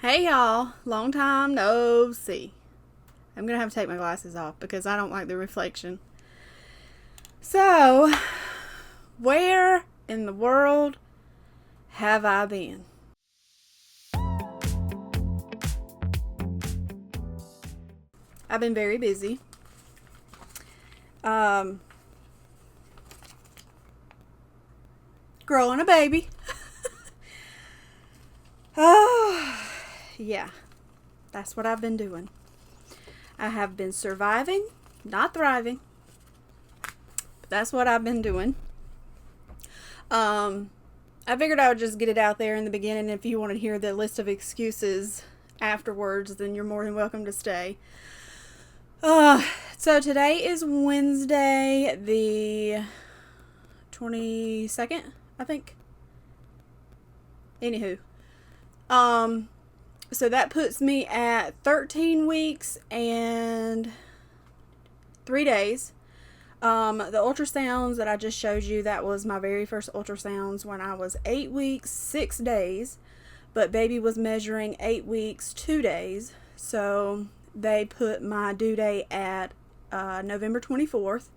Hey y'all, long time no see. I'm gonna have to take my glasses off because I don't like the reflection. So, where in the world have I been? I've been very busy. Growing a baby. Oh, yeah, that's what I've been doing. I have been surviving, not thriving. That's what I've been doing. I figured I would just get it out there in the beginning. If you want to hear the list of excuses afterwards, then you're more than welcome to stay. So today is Wednesday, the 22nd, I think. Anywho. So that puts me at 13 weeks and 3 days. The ultrasounds that I just showed you, that was my very first ultrasounds when I was 8 weeks, 6 days. But baby was measuring 8 weeks, 2 days. So they put my due date at November 24th,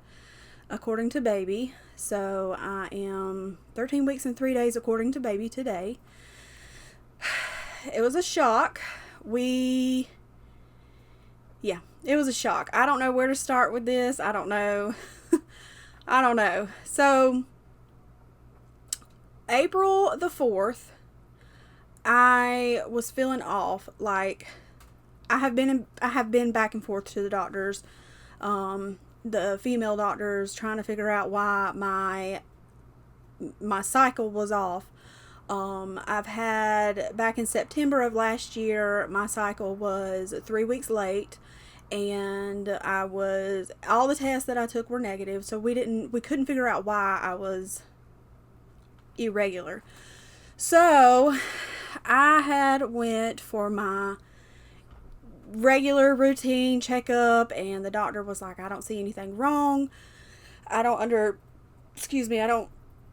according to baby. So I am 13 weeks and 3 days according to baby today. It was a shock. It was a shock. I don't know where to start with this. I don't know. So, April the 4th, I was feeling off. Like, I have been back and forth to the doctors, the female doctors, trying to figure out why my cycle was off. I've had, back in September of last year, my cycle was 3 weeks late, and all the tests that I took were negative, so we couldn't figure out why I was irregular. So I had went for my regular routine checkup, and the doctor was like, I don't see anything wrong.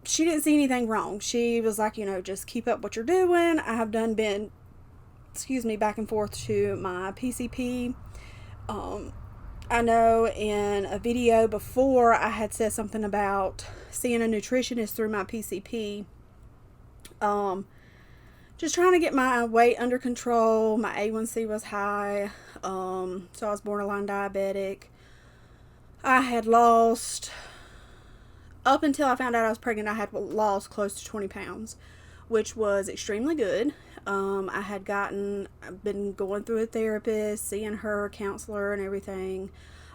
She didn't see anything wrong. She was like, just keep up what you're doing. I have been back and forth to my PCP. I know in a video before I had said something about seeing a nutritionist through my PCP. Just trying to get my weight under control. My A1C was high. So I was borderline diabetic. I had lost, up until I found out I was pregnant, I had lost close to 20 pounds, which was extremely good. I've been going through a therapist, seeing her, counselor, and everything.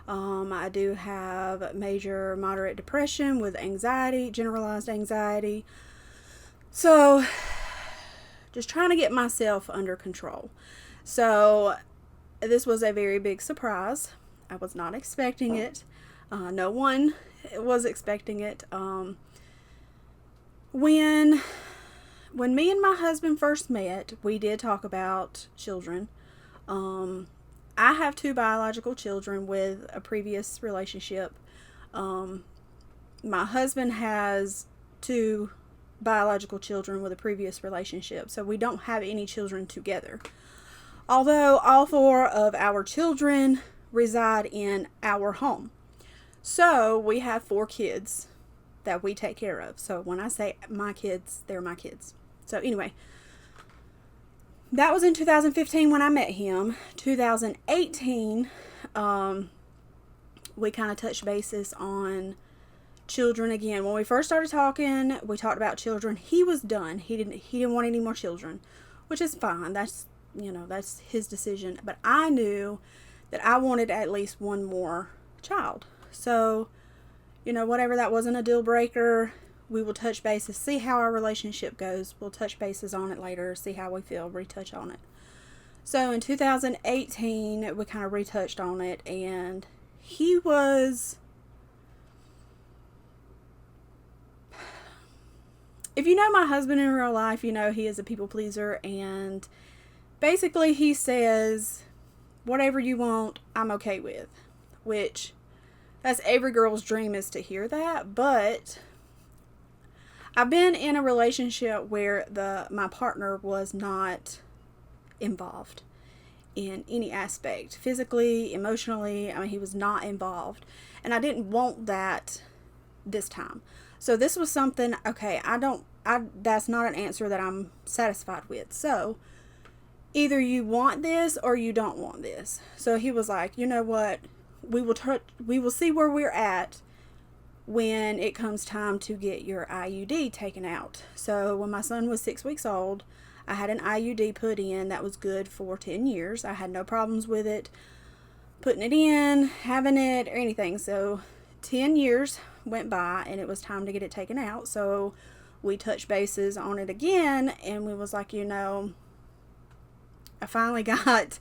I do have major moderate depression with anxiety, generalized anxiety. So, just trying to get myself under control. So, this was a very big surprise. I was not expecting it. No one was expecting it. When me and my husband first met, we did talk about children. I have 2 biological children with a previous relationship. My husband has 2 biological children with a previous relationship, so we don't have any children together. Although all 4 of our children reside in our home. So we have 4 kids that we take care of. So when I say my kids, they're my kids. So anyway, that was in 2015 when I met him. 2018, we kind of touched bases on children again. When we first started talking, we talked about children. He was done. He didn't want any more children, which is fine. That's his decision. But I knew that I wanted at least one more child. So, whatever, that wasn't a deal breaker. We will touch bases, see how our relationship goes. We'll touch bases on it later, see how we feel, retouch on it. So in 2018, we kind of retouched on it, and he was, if you know my husband in real life, he is a people pleaser, and basically he says, whatever you want, I'm okay with, which that's every girl's dream, is to hear that. But I've been in a relationship where my partner was not involved in any aspect, physically, emotionally. I mean, he was not involved. And I didn't want that this time. So this was something, okay, that's not an answer that I'm satisfied with. So either you want this or you don't want this. So he was like, you know what? We will see where we're at when it comes time to get your IUD taken out. So when my son was 6 weeks old, I had an IUD put in that was good for 10 years. I had no problems with it, putting it in, having it, or anything. So 10 years went by and it was time to get it taken out. So we touched bases on it again, and we was like, I finally got,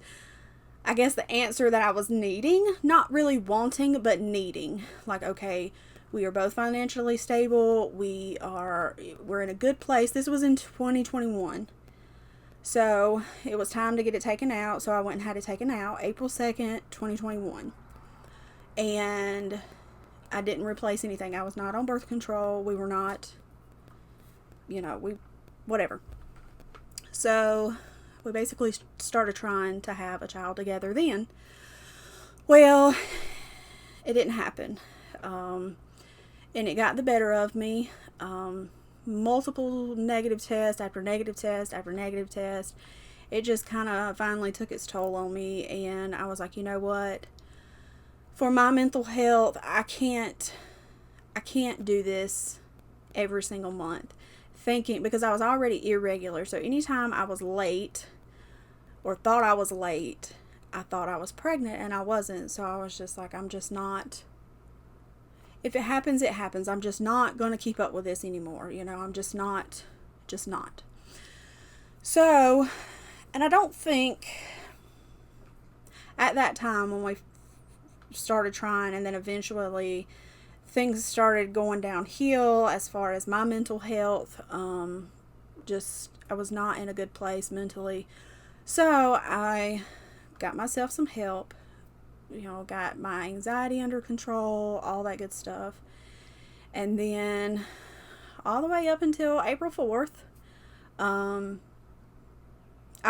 I guess, the answer that I was needing. Not really wanting, but needing. Like, okay, we are both financially stable. We're in a good place. This was in 2021. So it was time to get it taken out. So I went and had it taken out April 2nd, 2021. And I didn't replace anything. I was not on birth control. We were not, whatever. So we basically started trying to have a child together then. Well, it didn't happen. And it got the better of me. Multiple negative tests after negative test after negative test. It just kind of finally took its toll on me, and I was like, you know what? For my mental health, I can't do this every single month. Because I was already irregular. So anytime I was late or thought I was late, I thought I was pregnant, and I wasn't. So I was just like, I'm just not. If it happens, it happens. I'm just not going to keep up with this anymore. I'm just not. So, and I don't think at that time when we started trying, and then eventually things started going downhill as far as my mental health. I was not in a good place mentally. So I got myself some help. Got my anxiety under control, all that good stuff. And then all the way up until April 4th, I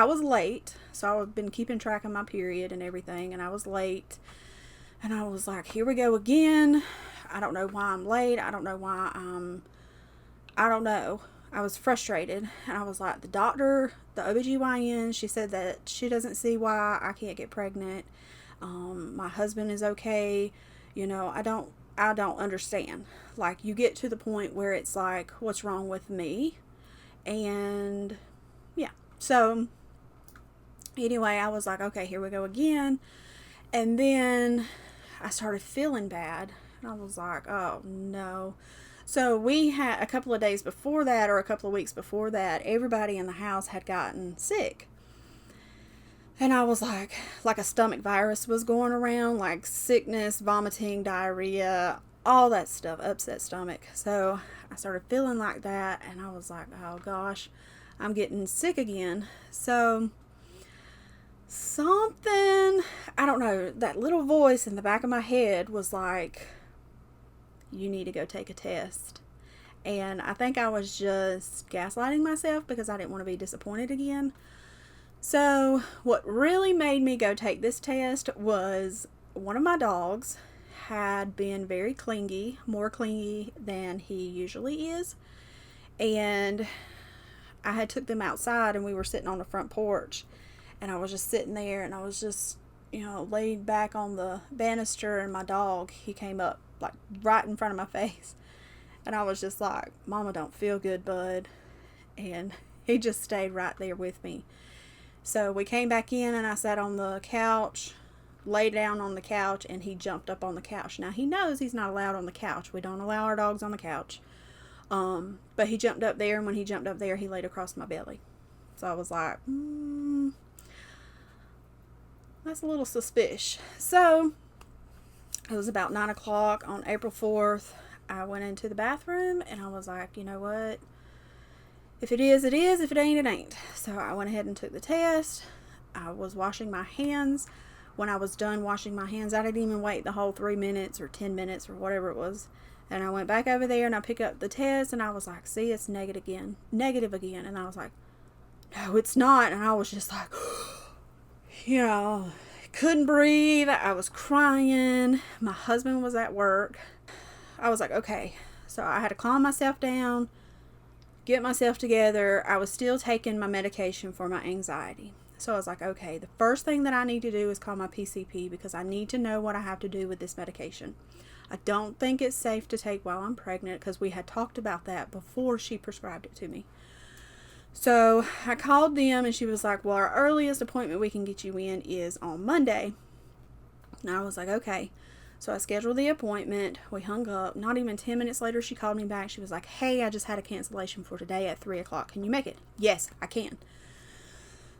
was late. So I've been keeping track of my period and everything, and I was late. And I was like, here we go again. I don't know why I'm late. I don't know. I was frustrated. And I was like, the doctor, the OBGYN, she said that she doesn't see why I can't get pregnant. My husband is okay. I don't understand. Like, you get to the point where it's like, what's wrong with me? And yeah. So anyway, I was like, okay, here we go again. And then I started feeling bad. And I was like, oh no. So we had a couple of days before that, or a couple of weeks before that, everybody in the house had gotten sick. And I was like a stomach virus was going around, like sickness, vomiting, diarrhea, all that stuff, upset stomach. So I started feeling like that, and I was like, oh gosh, I'm getting sick again. So something, I don't know, that little voice in the back of my head was like, you need to go take a test. And I think I was just gaslighting myself because I didn't want to be disappointed again. So what really made me go take this test was one of my dogs had been very clingy, more clingy than he usually is. And I had took them outside, and we were sitting on the front porch, and I was just sitting there, and I was just, laid back on the banister, and my dog, he came up like right in front of my face. And I was just like, Mama don't feel good, bud. And he just stayed right there with me. So we came back in, and I sat on the couch, lay down on the couch, and he jumped up on the couch. Now, he knows he's not allowed on the couch. We don't allow our dogs on the couch. But he jumped up there, and when he jumped up there, he laid across my belly. So I was like, that's a little suspicious. So it was about 9 o'clock on April 4th. I went into the bathroom, and I was like, you know what? If it is, it is. If it ain't, it ain't. So I went ahead and took the test. I was washing my hands. When I was done washing my hands, I didn't even wait the whole 3 minutes or 10 minutes or whatever it was. And I went back over there, and I picked up the test, and I was like, see, it's negative again. And I was like, no, it's not. And I was just like, you know, couldn't breathe. I was crying. My husband was at work. I was like, okay. So I had to calm myself down, get myself together. I was still taking my medication for my anxiety. So I was like, okay, the first thing that I need to do is call my PCP because I need to know what I have to do with this medication. I don't think it's safe to take while I'm pregnant because we had talked about that before she prescribed it to me. So I called them and she was like, well, our earliest appointment we can get you in is on Monday. And I was like, okay. So I scheduled the appointment. We hung up. Not even 10 minutes later, she called me back. She was like, hey, I just had a cancellation for today at 3 o'clock. Can you make it? Yes, I can.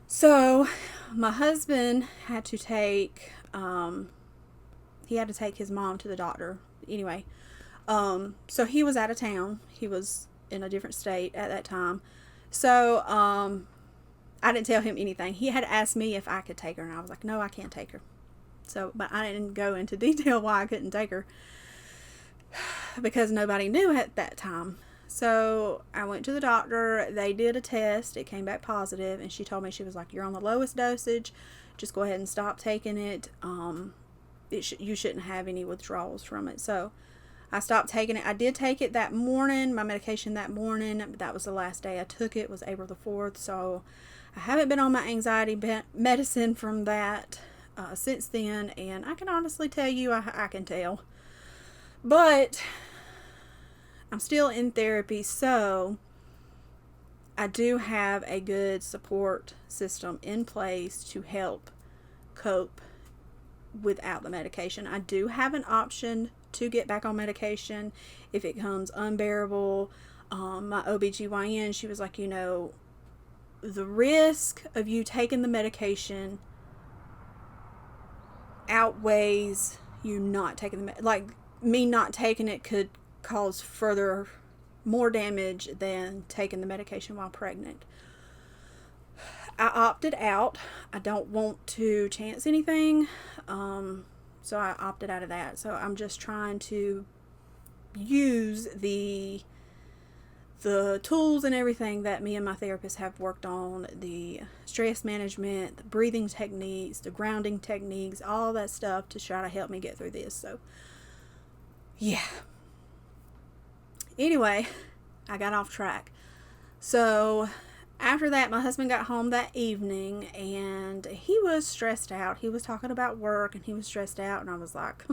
So my husband had to take, his mom to the doctor. Anyway, so he was out of town. He was in a different state at that time. So I didn't tell him anything. He had asked me if I could take her, and I was like, no, I can't take her. So, but I didn't go into detail why I couldn't take her because nobody knew at that time. So I went to the doctor. They did a test. It came back positive, and she told me, she was like, you're on the lowest dosage. Just go ahead and stop taking it. You shouldn't have any withdrawals from it. So I stopped taking it. I did take it that morning, my medication that morning. That was the last day I took it, was April the 4th. So I haven't been on my anxiety medicine from that since then, and I can honestly tell you, I can tell. But I'm still in therapy, so I do have a good support system in place to help cope without the medication. I do have an option to get back on medication if it becomes unbearable. My OBGYN, she was like, the risk of you taking the medication outweighs you not taking the like me not taking it could cause more damage than taking the medication while pregnant. I opted out. I don't want to chance anything, so I opted out of that. So I'm just trying to use the tools and everything that me and my therapist have worked on, the stress management, the breathing techniques, the grounding techniques, all that stuff to try to help me get through this. So, yeah. Anyway, I got off track. So, after that, my husband got home that evening and he was stressed out. He was talking about work and he was stressed out, and I was like,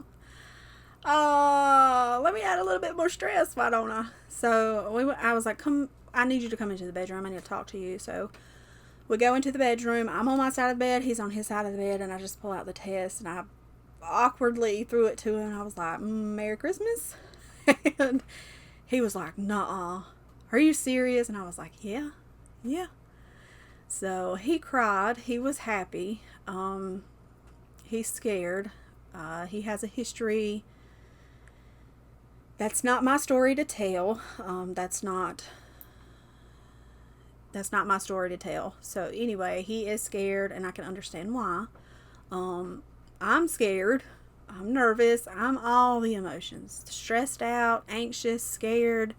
let me add a little bit more stress, why don't I? So I was like, come, I need you to come into the bedroom. I need to talk to you. So we go into the bedroom. I'm on my side of the bed. He's on his side of the bed, and I just pull out the test, and I awkwardly threw it to him. I was like, Merry Christmas. And he was like, nuh-uh. Are you serious? And I was like, yeah. So he cried. He was happy. He's scared. He has a history. That's not my story to tell. That's not my story to tell. So anyway, he is scared, and I can understand why. I'm scared. I'm nervous. I'm all the emotions. Stressed out, anxious, scared,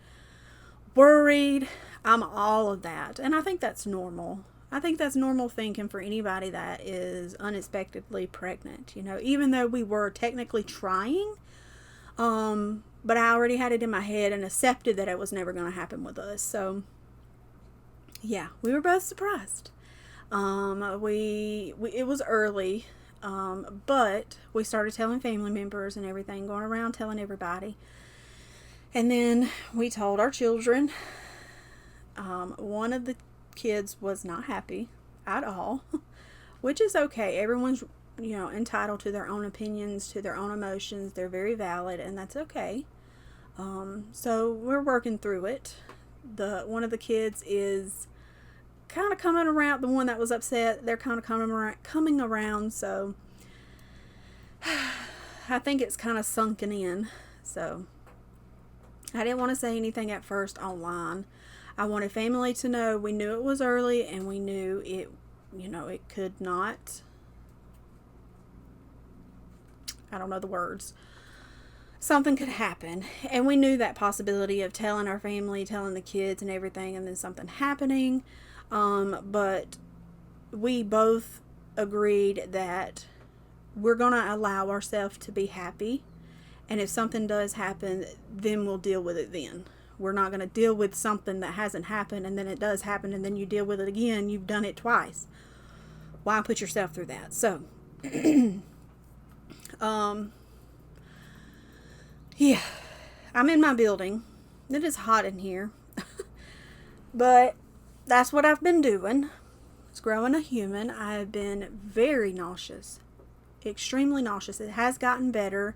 worried. I'm all of that. And I think that's normal. I think that's normal thinking for anybody that is unexpectedly pregnant. Even though we were technically trying, but I already had it in my head and accepted that it was never going to happen with us. So, yeah, we were both surprised. It was early, but we started telling family members and everything, going around telling everybody. And then we told our children. One of the kids was not happy at all, which is okay. Everyone's entitled to their own opinions, to their own emotions. They're very valid, and that's okay. So we're working through it. One of the kids is kind of coming around. The one that was upset, they're kind of coming around. So I think it's kind of sunken in. So I didn't want to say anything at first online. I wanted family to know we knew it was early, and we knew it, it could not, I don't know the words, something could happen. And we knew that possibility of telling our family, telling the kids and everything, and then something happening. But we both agreed that we're going to allow ourselves to be happy. And if something does happen, then we'll deal with it then. We're not going to deal with something that hasn't happened and then it does happen and then you deal with it again. You've done it twice. Why put yourself through that? So, yeah, I'm in my building. It is hot in here. But that's what I've been doing. It's growing a human. I have been very nauseous. Extremely nauseous. It has gotten better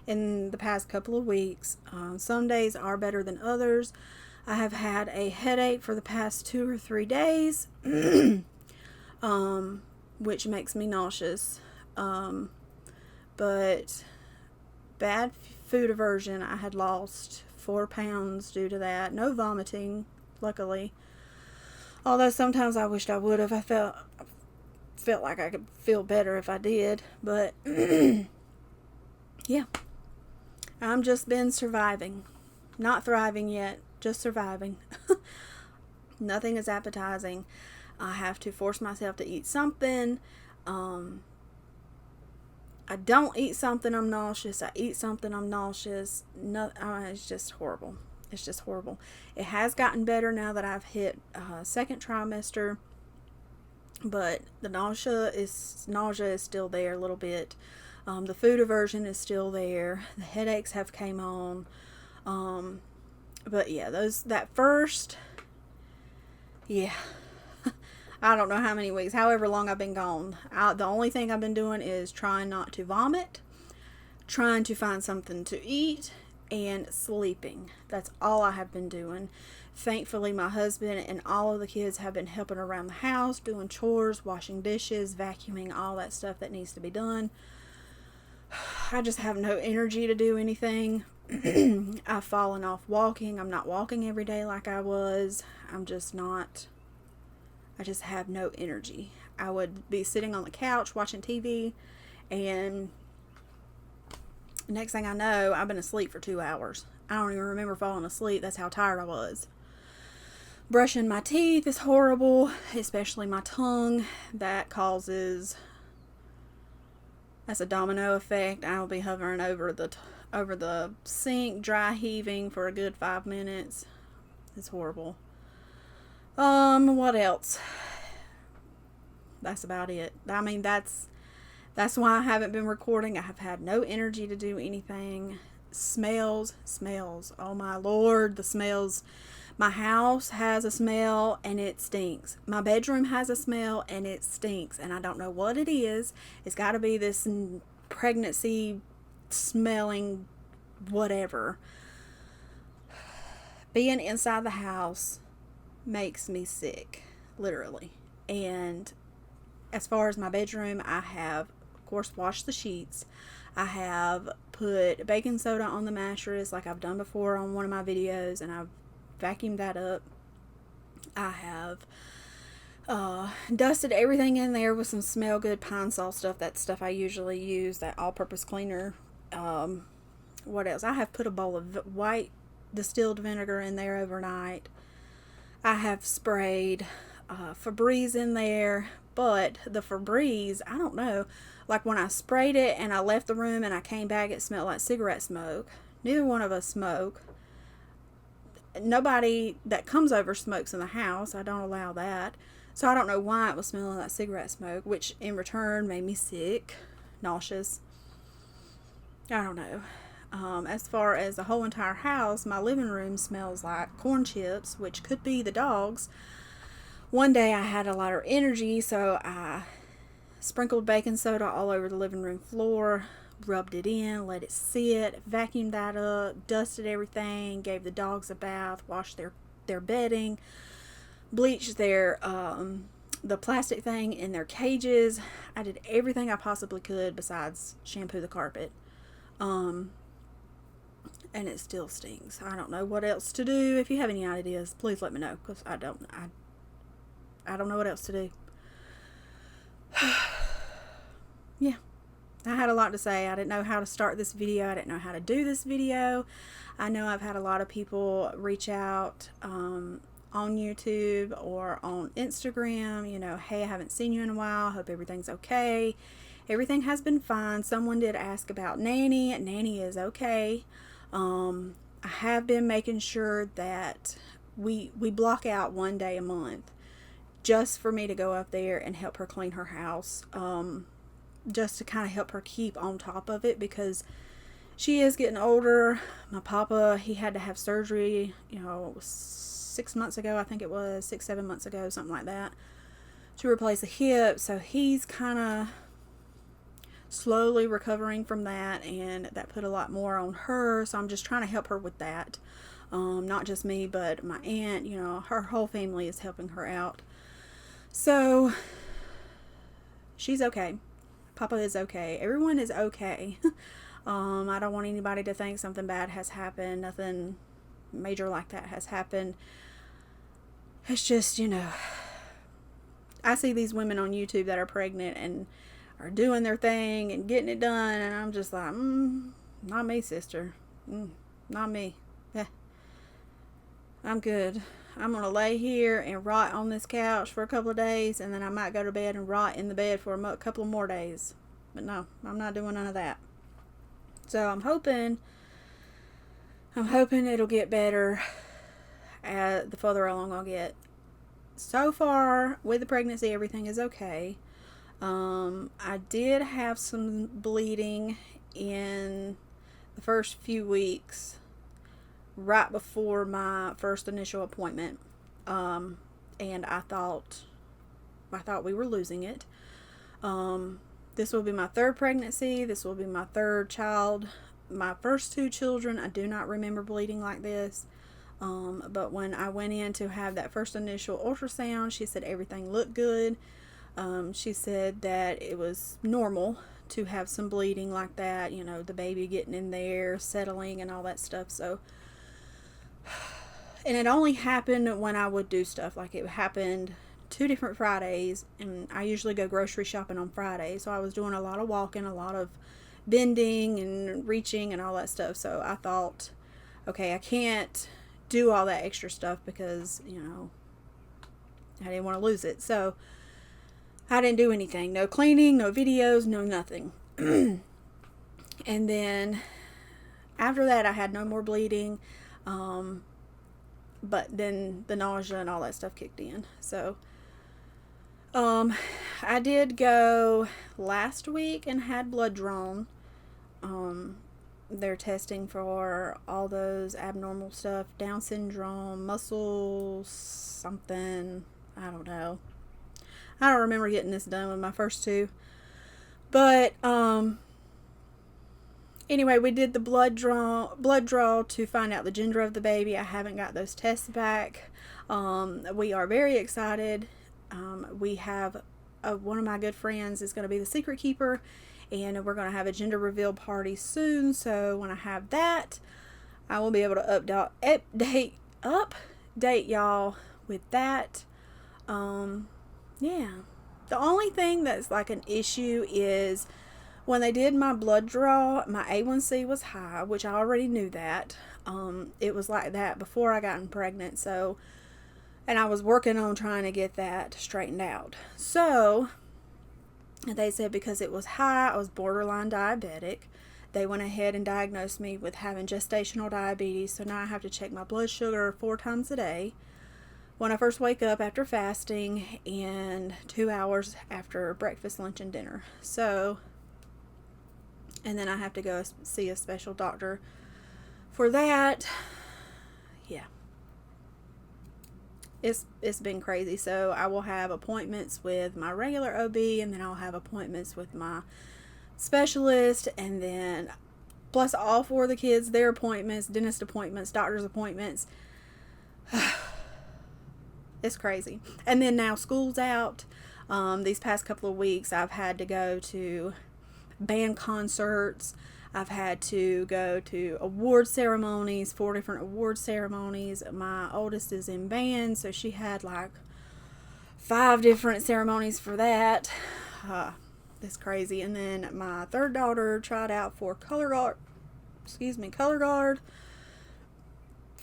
in the past couple of weeks. Some days are better than others. I have had a headache for the past 2 or 3 days, which makes me nauseous. But bad food aversion. I had lost 4 pounds due to that. No vomiting, luckily. Although sometimes I wished I would have. I felt like I could feel better if I did. But yeah. I'm just been surviving. Not thriving yet, just surviving. Nothing is appetizing. I have to force myself to eat something. I don't eat something, I'm nauseous. I eat something, I'm nauseous. No, it's just horrible. It's just horrible. It has gotten better now that I've hit second trimester. But the nausea is still there a little bit. The food aversion is still there. The headaches have came on. But yeah, that first, yeah, I don't know how many weeks, however long I've been gone. The only thing I've been doing is trying not to vomit, trying to find something to eat, and sleeping. That's all I have been doing. Thankfully, my husband and all of the kids have been helping around the house, doing chores, washing dishes, vacuuming, all that stuff that needs to be done. I just have no energy to do anything. I've fallen off walking. I'm not walking every day like I was. I'm just not. I just have no energy. I would be sitting on the couch watching TV, and next thing I know, I've been asleep for 2 hours. I don't even remember falling asleep. That's how tired I was. Brushing my teeth is horrible, especially my tongue. That's a domino effect. I'll be hovering over the sink, dry heaving for a good 5 minutes. It's horrible. What else? That's about it. I mean, that's why I haven't been recording. I have had no energy to do anything. Smells. Oh my Lord, the smells. My house has a smell and it stinks. My bedroom has a smell and it stinks. And I don't know what it is. It's got to be this pregnancy smelling whatever. Being inside the house makes me sick, literally. And as far as my bedroom, I have, of course, washed the sheets. I have put baking soda on the mattress like I've done before on one of my videos, and I've vacuumed that up. I have dusted everything in there with some Smell Good Pine Sol stuff. That stuff I usually use, that all-purpose cleaner. What else? I have put a bowl of white distilled vinegar in there overnight. I have sprayed Febreze in there, but the Febreze, I don't know, like when I sprayed it and I left the room and I came back, it smelled like cigarette smoke. Neither one of us smoke. Nobody that comes over smokes in the house. I don't allow that. So I don't know why it was smelling like cigarette smoke, which in return made me sick, nauseous. I don't know. As far as the whole entire house, my living room smells like corn chips, which could be the dogs. One day I had a lot of energy, so I sprinkled baking soda all over the living room floor, rubbed it in, let it sit, vacuumed that up, dusted everything, gave the dogs a bath, washed their bedding, bleached the plastic thing in their cages. I did everything I possibly could besides shampoo the carpet. And it still stinks. I don't know what else to do. If you have any ideas, please let me know, because I don't know what else to do. Yeah. I had a lot to say. I didn't know how to start this video. I didn't know how to do this video. I know I've had a lot of people reach out on YouTube or on Instagram, you know, hey, I haven't seen you in a while. Hope everything's okay. Everything has been fine. Someone did ask about Nanny. Nanny is okay. I have been making sure that we block out one day a month just for me to go up there and help her clean her house. Just to kind of help her keep on top of it, because she is getting older. My papa, he had to have surgery, you know, 6 months ago, I think it was 6-7 months ago, something like that, to replace a hip. So he's kind of slowly recovering from that, and that put a lot more on her. So I'm just trying to help her with that. Not just me, but my aunt, you know, her whole family is helping her out. So she's okay. Papa is okay. Everyone is okay. I don't want anybody to think something bad has happened. Nothing major like that has happened. It's just, you know, I see these women on YouTube that are pregnant and are doing their thing and getting it done, and I'm just like, not me, sister. Not me. Yeah. I'm good. I'm going to lay here and rot on this couch for a couple of days, and then I might go to bed and rot in the bed for a couple of more days. But no, I'm not doing none of that. So I'm hoping it'll get better the further along I'll get. So far, with the pregnancy, everything is okay. I did have some bleeding in the first few weeks, right before my first initial appointment. And I thought we were losing it. This will be my third pregnancy. This will be my third child. My first 2 children, I do not remember bleeding like this. But when I went in to have that first initial ultrasound, she said everything looked good. She said that it was normal to have some bleeding like that, you know, the baby getting in there, settling and all that stuff. So, and it only happened when I would do stuff. Like, it happened 2 different Fridays, and I usually go grocery shopping on Friday. So I was doing a lot of walking, a lot of bending and reaching and all that stuff. So I thought, okay, I can't do all that extra stuff because, you know, I didn't want to lose it. So I didn't do anything. No cleaning, no videos, no nothing. And then after that, I had no more bleeding. But then the nausea and all that stuff kicked in. So I did go last week and had blood drawn. They're testing for all those abnormal stuff, Down syndrome, muscle something, I don't know. I don't remember getting this done with my first 2. But anyway, we did the blood draw to find out the gender of the baby. I haven't got those tests back. We are very excited. We have one of my good friends is going to be the secret keeper, and we're going to have a gender reveal party soon. So when I have that, I will be able to update y'all with that. Yeah. The only thing that's like an issue is when they did my blood draw, my A1C was high, which I already knew that. It was like that before I got pregnant. So, and I was working on trying to get that straightened out. So they said because it was high, I was borderline diabetic. They went ahead and diagnosed me with having gestational diabetes. So now I have to check my blood sugar 4 times a day. When I first wake up after fasting, and 2 hours after breakfast, lunch, and dinner. So, and then I have to go see a special doctor for that. Yeah. It's been crazy. So I will have appointments with my regular OB, and then I'll have appointments with my specialist, and then plus all 4 of the kids, their appointments, dentist appointments, doctor's appointments. It's crazy. And then now school's out. These past couple of weeks, I've had to go to band concerts. I've had to go to award ceremonies, 4 different award ceremonies. My oldest is in band, so she had like 5 different ceremonies for that. It's crazy. And then my third daughter tried out for color guard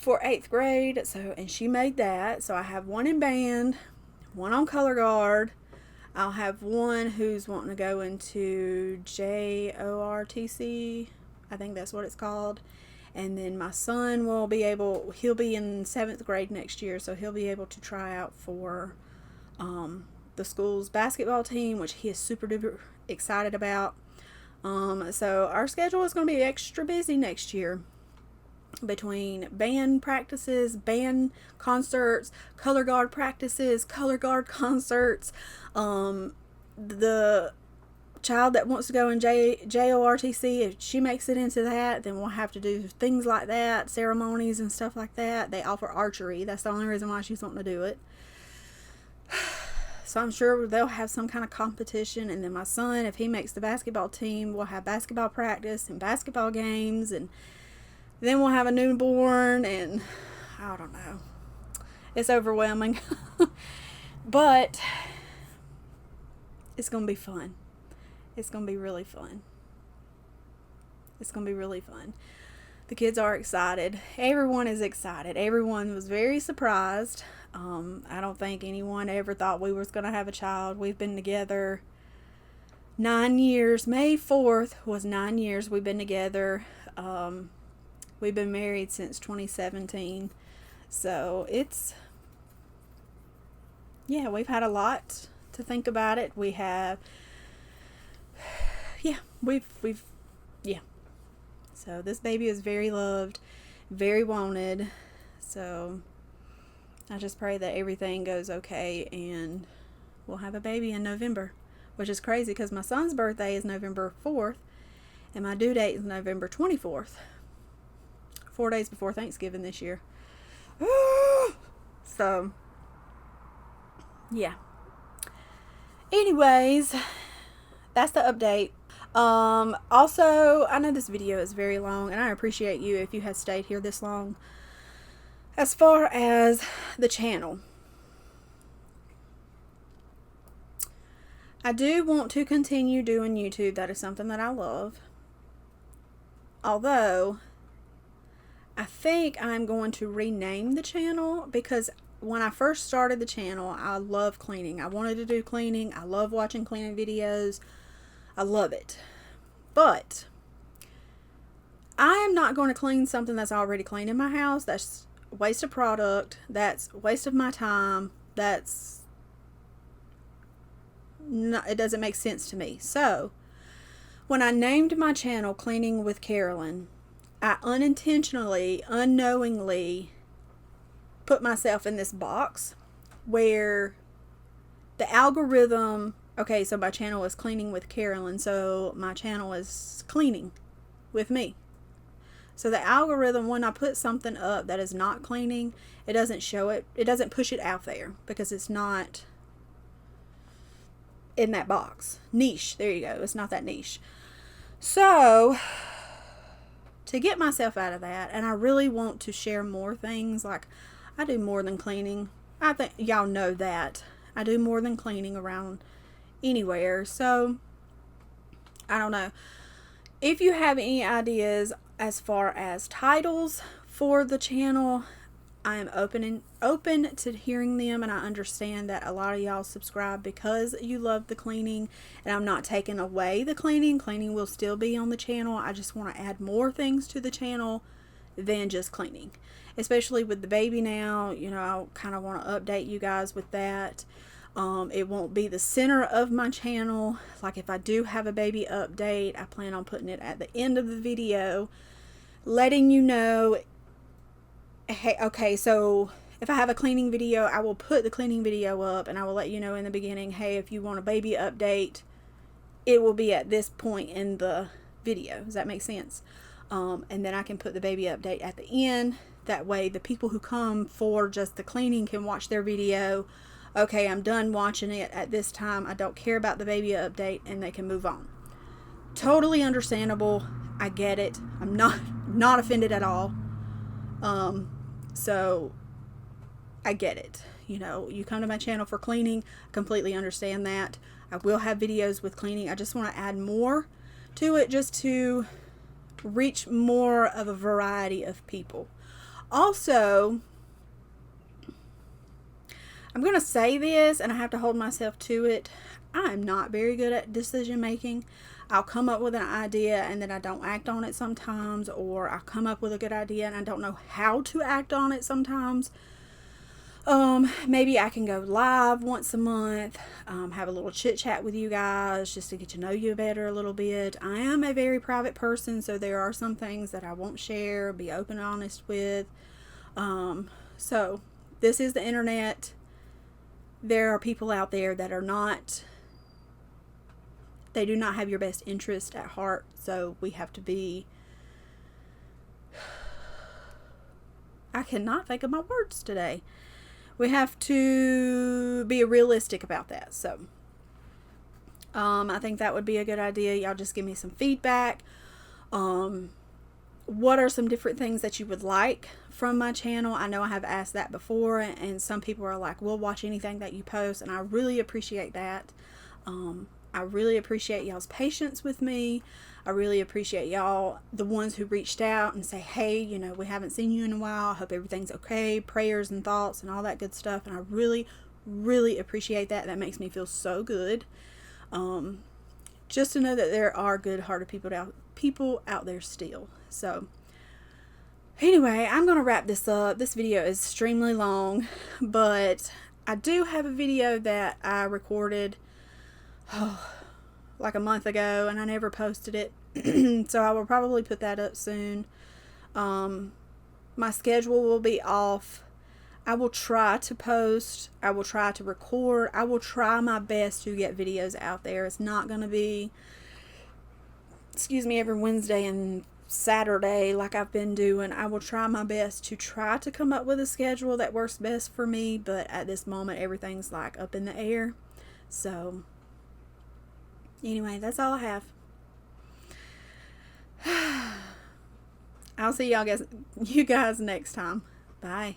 for 8th grade. So, and she made that. So I have one in band, one on color guard. I'll have one who's wanting to go into JORTC. I think that's what it's called. And then my son will be able, he'll be in 7th grade next year, so he'll be able to try out for the school's basketball team, which he is super duper excited about. So our schedule is going to be extra busy next year between band practices, band concerts, color guard practices, color guard concerts. The child that wants to go in JORTC, if she makes it into that, then we'll have to do things like that, ceremonies and stuff like that. They offer archery. That's the only reason why she's wanting to do it. So I'm sure they'll have some kind of competition. And then my son, if he makes the basketball team, we'll have basketball practice and basketball games, and then we'll have a newborn, and I don't know. It's overwhelming. But it's going to be fun. It's going to be really fun. It's going to be really fun. The kids are excited. Everyone is excited. Everyone was very surprised. I don't think anyone ever thought we was going to have a child. We've been together 9 years. May 4th was 9 years we've been together. We've been married since 2017. So it's, yeah, we've had a lot to think about it. We have, yeah. So this baby is very loved, very wanted. So I just pray that everything goes okay and we'll have a baby in November, which is crazy because my son's birthday is November 4th and my due date is November 24th. 4 days before Thanksgiving this year. So, yeah. Anyways, that's the update. Also, I know this video is very long, and I appreciate you if you have stayed here this long. As far as the channel, I do want to continue doing YouTube. That is something that I love. Although, I think I'm going to rename the channel, because when I first started the channel, I love cleaning. I wanted to do cleaning. I love watching cleaning videos. I love it. But I am not going to clean something that's already clean in my house. That's a waste of product. That's a waste of my time. That's not, it doesn't make sense to me. So when I named my channel Cleaning with Carolyn, I unintentionally, unknowingly put myself in this box where the algorithm, okay, so my channel is Cleaning with Carolyn, so my channel is cleaning with me. So the algorithm, when I put something up that is not cleaning, it doesn't show it, it doesn't push it out there because it's not in that box. Niche, there you go, it's not that niche. So to get myself out of that, and I really want to share more things, like I do more than cleaning. I think y'all know that. I do more than cleaning around anywhere. So I don't know. If you have any ideas as far as titles for the channel, I am open to hearing them, and I understand that a lot of y'all subscribe because you love the cleaning, and I'm not taking away the cleaning. Cleaning will still be on the channel. I just want to add more things to the channel than just cleaning, especially with the baby now. You know, I kind of want to update you guys with that. It won't be the center of my channel. Like if I do have a baby update, I plan on putting it at the end of the video, letting you know, hey, okay, so if I have a cleaning video, I will put the cleaning video up, and I will let you know in the beginning, hey, if you want a baby update, it will be at this point in the video. Does that make sense? And then I can put the baby update at the end. That way the people who come for just the cleaning can watch their video. Okay, I'm done watching it at this time. I don't care about the baby update, and they can move on. Totally understandable. I get it. I'm not offended at all. So I get it. You know, you come to my channel for cleaning, I completely understand that. I will have videos with cleaning. I just want to add more to it just to reach more of a variety of people. Also, I'm going to say this and I have to hold myself to it. I'm not very good at decision making. I'll come up with an idea and then I don't act on it sometimes, or I'll come up with a good idea and I don't know how to act on it sometimes. Maybe I can go live once a month, have a little chit chat with you guys just to get to know you better a little bit. I am a very private person, so there are some things that I won't share, be open and honest with. So this is the internet. There are people out there that are not, they do not have your best interest at heart. So we have to be, I cannot think of my words today. We have to be realistic about that. So I think that would be a good idea. Y'all just give me some feedback. What are some different things that you would like from my channel? I know I have asked that before, and some people are like, we'll watch anything that you post, and I really appreciate that. I really appreciate y'all's patience with me. I really appreciate y'all, the ones who reached out and say, hey, you know, we haven't seen you in a while. I hope everything's okay. Prayers and thoughts and all that good stuff. And I really, really appreciate that. That makes me feel so good. Just to know that there are good-hearted people out there still. So anyway, I'm going to wrap this up. This video is extremely long, but I do have a video that I recorded like a month ago and I never posted it. So I will probably put that up soon. My schedule will be off. I will try to post. I will try to record. I will try my best to get videos out there. It's not going to be, every Wednesday and Saturday like I've been doing. I will try my best to try to come up with a schedule that works best for me, but at this moment everything's like up in the air. So anyway, that's all I have. I'll see you guys next time. Bye.